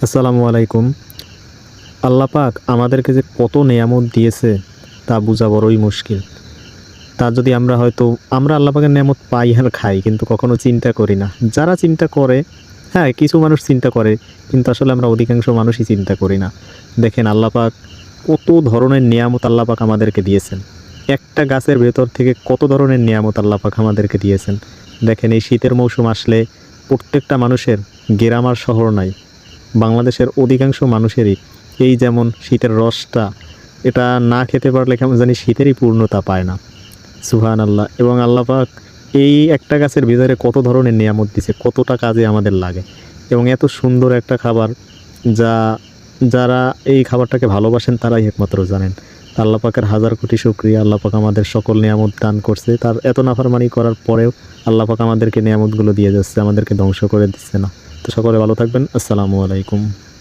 আসসালামু আলাইকুম। আল্লাহ পাক আমাদেরকে যে কত নেয়ামত দিয়েছে তা বোঝা বড়ই মুশকিল। তা যদি আমরা আল্লাহ পাকের নেয়ামত পাই আর খাই, কিন্তু কখনো চিন্তা করি না। যারা চিন্তা করে, হ্যাঁ কিছু মানুষ চিন্তা করে, কিন্তু আসলে আমরা অধিকাংশ মানুষই চিন্তা করি না। দেখেন আল্লাহ পাক কত ধরনের নেয়ামত আল্লাহ পাক আমাদেরকে দিয়েছেন। একটা গাছের ভেতর থেকে কত ধরনের নেয়ামত আল্লাহ পাক আমাদেরকে দিয়েছেন। দেখেন এই শীতের মৌসুম আসলে প্রত্যেকটা মানুষের, গ্রাম আর শহর নাই, বাংলাদেশের অধিকাংশ মানুষেরই এই যেমন শীতের রসটা, এটা না খেতে পারলে কেমন জানি শীতেরই পূর্ণতা পায় না। সুবহান আল্লাহ। এবং আল্লাহ পাক এই একটা গাছের ভিতরে কত ধরনের নিয়ামত দিছে, কতটা কাজে আমাদের লাগে, এবং এত সুন্দর একটা খাবার যা যারা এই খাবারটাকে ভালোবাসেন তারাই একমাত্র জানেন। আল্লাহ পাকের হাজার কোটি শুকরিয়া। আল্লাহ পাক আমাদের সকল নিয়ামত দান করছে, তার এত নাফরমানি করার পরেও আল্লাহ পাক আমাদেরকে নিয়ামতগুলো দিয়ে যাচ্ছে, আমাদেরকে ধ্বংস করে দিচ্ছে না। তো সকলে ভালো থাকবেন। আসসালামু আলাইকুম।